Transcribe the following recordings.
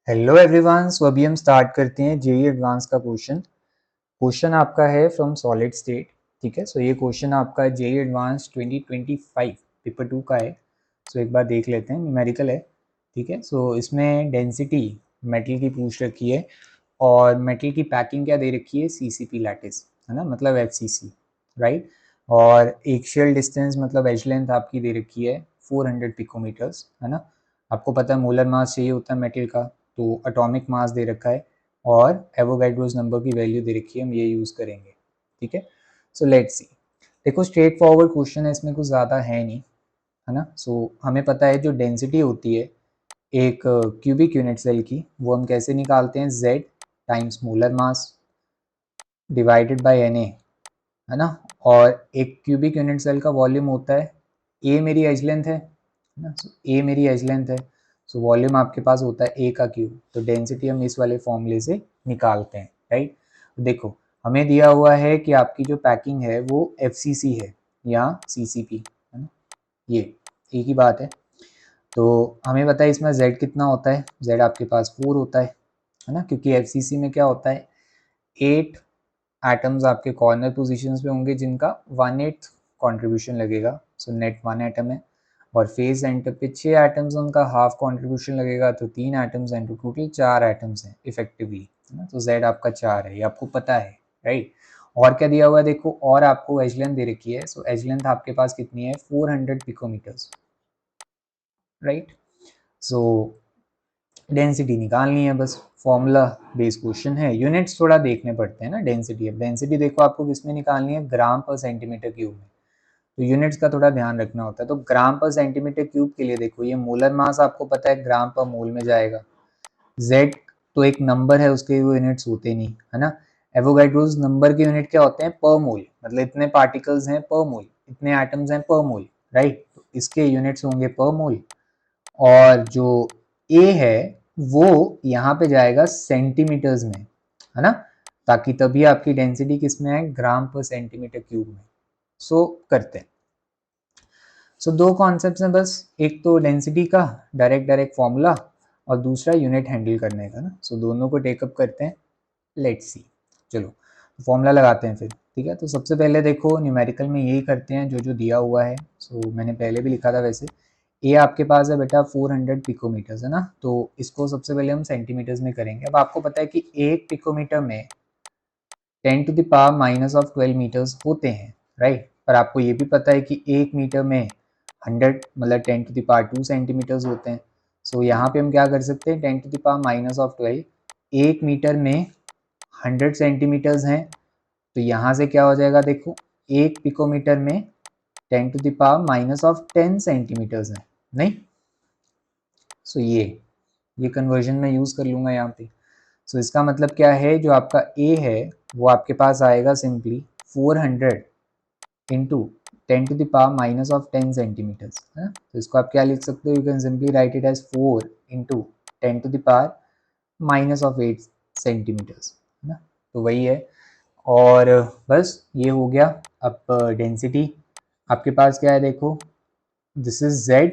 Hello everyone. सो अभी हम start करते हैं जेई एडवांस का क्वेश्चन आपका है फ्रॉम सॉलिड स्टेट। ठीक है, सो ये क्वेश्चन आपका जेई एडवांस 2025 पेपर 2 का है। सो एक बार देख लेते हैं, न्यूमेरिकल है। ठीक है, सो इसमें डेंसिटी मेटल की पूछ रखी है और मेटल की पैकिंग क्या दे रखी है, सीसीपी लैटिस, है ना, मतलब एफसीसी, राइट। और एक्शियल डिस्टेंस मतलब एज लेंथ आपकी दे रखी है 400 पिकोमीटर्स, है ना। आपको पता है मोलर मास चाहिए होता है मेटल का, तो एटॉमिक मास दे रखा है और एवोगैड्रोस नंबर की वैल्यू दे रखी है, हम ये यूज़ करेंगे। ठीक है, सो लेट्स सी। देखो स्ट्रेट फॉरवर्ड क्वेश्चन है, इसमें कुछ ज़्यादा है नहीं, है ना। सो हमें पता है जो डेंसिटी होती है एक क्यूबिक यूनिट सेल की, वो हम कैसे निकालते हैं, z times molar mass divided by N A, है ना। और एक क्यूबिक यूनिट सेल का वॉल्यूम होता है, ए मेरी एज लेंथ है ना, सो ए मेरी एज लेंथ है, सो वॉल्यूम आपके पास होता है ए का क्यूब। तो डेंसिटी हम इस वाले फॉर्मूले से निकालते हैं, राइट। देखो हमें दिया हुआ है कि आपकी जो पैकिंग है वो एफसीसी है या सीसीपी, है ना, ये एक ही बात है। तो हमें पता है इसमें z कितना होता है, z आपके पास 4 होता है ना, क्योंकि एफसीसी में क्या होता है, 8 एटम्स आपके कॉर्नर पोजीशंस पे होंगे जिनका 1/8 कंट्रीब्यूशन लगेगा, सो नेट 1 एटम है। और फेज सेंटर पे 6 एटम्स, उनका हाफ कंट्रीब्यूशन लगेगा, तो 3 एटम्स हैं, तो टोटल 4 एटम्स हैं इफेक्टिवली, है ना। तो z आपका 4 है, ये आपको पता है, राइट। और क्या दिया हुआ है देखो, और आपको एज लेंथ दे रखी है, सो एज लेंथ आपके पास कितनी है, 400 पिकोमीटर्स, राइट। सो डेंसिटी निकालनी है बस, फॉर्मूला बेस्ड क्वेश्चन है। यूनिट्स थोड़ा देखने पड़ते हैं ना डेंसिटी। अब डेंसिटी देखो आपको किस में निकालनी है, ग्राम पर सेंटीमीटर क्यूब में, तो यूनिट्स का थोड़ा ध्यान रखना होता है। तो ग्राम पर सेंटीमीटर क्यूब के लिए देखो, ये मोलर मास आपको पता है ग्राम पर मोल में जाएगा, z तो एक नंबर है, उसके वो यूनिट्स होते नहीं, है ना। एवोगैड्रोस नंबर के यूनिट क्या होते हैं, पर मोल, मतलब इतने पार्टिकल्स हैं पर मोल, इतने एटम्स हैं पर मोल, राइट। तो इसके यूनिट्स होंगे पर मोल। और जो ए है वो यहाँ पे जाएगा सेंटीमीटर्स में, है ना, ताकि तभी आपकी डेंसिटी किस में है, ग्राम पर सेंटीमीटर क्यूब में। सो करते हैं। सो दो कॉन्सेप्ट्स हैं बस, एक तो डेंसिटी का डायरेक्ट डायरेक्ट फॉर्मूला, और दूसरा यूनिट हैंडल करने का ना। सो दोनों को टेकअप करते हैं, लेट्स सी। चलो फॉर्मूला लगाते हैं फिर, ठीक है। तो सबसे पहले देखो न्यूमेरिकल में यही करते हैं जो जो दिया हुआ है। सो मैंने पहले भी लिखा था वैसे, ए आपके पास है बेटा 400 पिकोमीटर्स, है ना। तो इसको सबसे पहले हम सेंटीमीटर्स में करेंगे। अब आपको पता है कि एक पिकोमीटर में 10⁻⁻12 मीटर्स होते हैं, राइट। पर आपको ये भी पता है कि एक मीटर में 100 मतलब 10⁻² सेंटीमीटर्स होते हैं। सो यहाँ पे हम क्या कर सकते हैं, 10⁻12 एक मीटर में 100 सेंटीमीटर्स हैं, तो यहाँ से क्या हो जाएगा देखो, एक पिकोमीटर में 10⁻⁻10 सेंटीमीटर्स है, नहीं। सो ये कन्वर्जन मैं यूज़ कर लूँगा यहाँ पे। सो इसका मतलब क्या है, जो आपका ए है वो आपके पास आएगा सिंपली 400 इंटू 10⁻⁻10 सेंटीमीटर्स, है ना। तो इसको आप क्या लिख सकते हो, you can simply write it as 4 into 10⁻⁻8 centimetres, है ना। तो वही है। और बस ये हो गया। अब डेंसिटी आपके पास क्या है देखो, दिस इज z,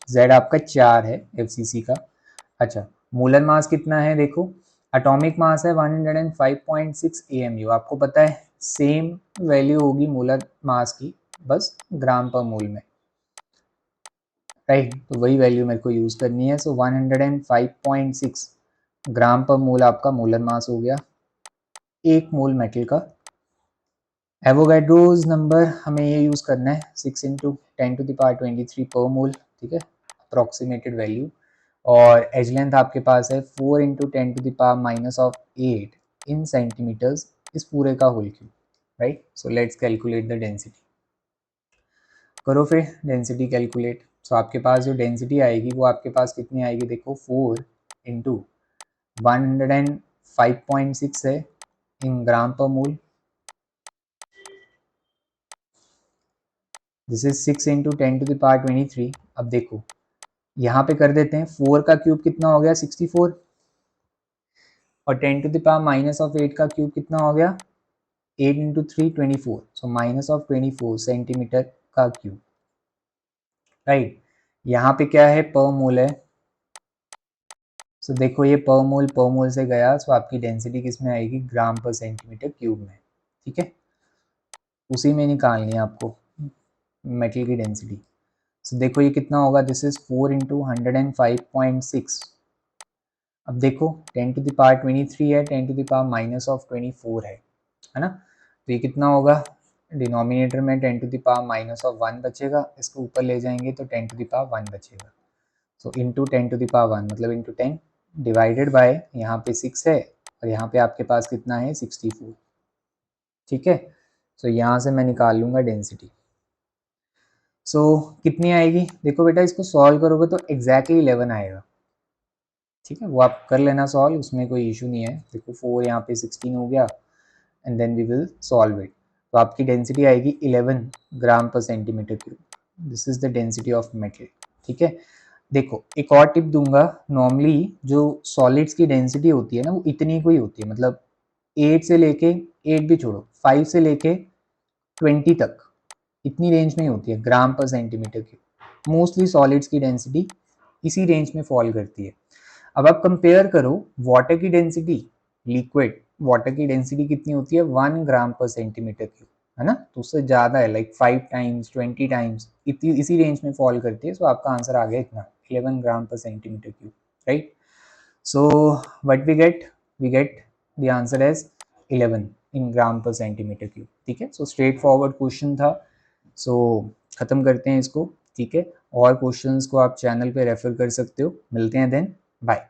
z आपका 4 है एफसीसी का। अच्छा, मोलर मास कितना है देखो, एटॉमिक मास है 105.6 AMU, आपको पता है सेम वैल्यू होगी मोलर मास की, बस ग्राम पर मोल में, राइट। तो वही वैल्यू मेरे को यूज़ करनी है। सो 105.6 ग्राम पर मोल आपका मोलर मास हो गया एक मोल मेटल का। एवोगैड्रोस नंबर हमें ये यूज़ करना है 6 इंटू 10⁻23 पर मोल, ठीक है, अप्रॉक्सीमेटेड वैल्यू। और एज लेंथ आपके पास है 4 इंटू 10⁻⁻8 इन सेंटीमीटर्स, इस पूरे का whole cube, right. So let's calculate the density. करो फिर डेंसिटी कैलकुलेट। सो आपके पास जो डेंसिटी आएगी वो आपके पास कितनी आएगी देखो, 4 इंटू 105.6 है इन ग्राम पर मोल, दिस इज 6 इंटू 10⁻23। अब देखो यहाँ पे कर देते हैं, 4 का क्यूब कितना हो गया 64, और 10⁻⁻8 का क्यूब कितना हो गया 8 इंटू 3 24, सो -24 सेंटीमीटर का क्यूब, राइट। यहाँ पे क्या है पर मोल है, सो देखो ये पर मोल से गया, सो आपकी डेंसिटी किस में आएगी, ग्राम पर सेंटीमीटर क्यूब में, ठीक है। उसी में निकालनी है आपको मेटल की डेंसिटी। सो देखो ये कितना होगा, दिस इज 4 इंटू 105.6। अब देखो 10⁻23 है, 10⁻⁻24 है ना। तो ये कितना होगा, डिनोमिनेटर में 10⁻⁻1 बचेगा, इसको ऊपर ले जाएंगे तो 10⁻1 बचेगा। सो इंटू 10⁻1 मतलब इंटू 10 डिवाइडेड बाय यहाँ पे 6 है और यहाँ पे आपके पास कितना है 64, ठीक है। सो यहाँ से मैं निकाल लूँगा डेंसिटी। सो कितनी आएगी, देखो बेटा इसको सॉल्व करोगे तो एग्जैक्टली 11 आएगा, ठीक है। वो आप कर लेना सॉल्व, उसमें कोई इशू नहीं है। देखो 4 यहाँ पे 16 हो गया and then we will solve it. तो आपकी डेंसिटी आएगी 11 gram per centimetre cube. This is the density of metal, ठीक है। देखो एक और टिप दूंगा, नॉर्मली जो सॉलिड्स की डेंसिटी होती है ना वो इतनी कोई होती है, मतलब 8 से लेके 8 भी छोड़ो 5 से लेके 20 तक इतनी रेंज में होती है ग्राम per centimetre cube. Mostly solids की डेंसिटी इसी रेंज में फॉल करती है। अब आप कंपेयर करो वाटर की डेंसिटी, लिक्विड वाटर की डेंसिटी कितनी होती है 1 ग्राम पर सेंटीमीटर क्यूब, है ना। तो उससे ज़्यादा है, लाइक 5 टाइम्स 20 टाइम्स इतनी इसी रेंज में फॉल करती है। सो आपका आंसर आ गया इतना 11 gram per centimetre cube, right. So what we get the answer as 11 in gram per centimetre cube, ठीक है। सो स्ट्रेट फॉरवर्ड क्वेश्चन था। सो ख़त्म करते हैं इसको, ठीक है। और क्वेश्चंस को आप चैनल पे रेफर कर सकते हो। मिलते हैं देन, बाय।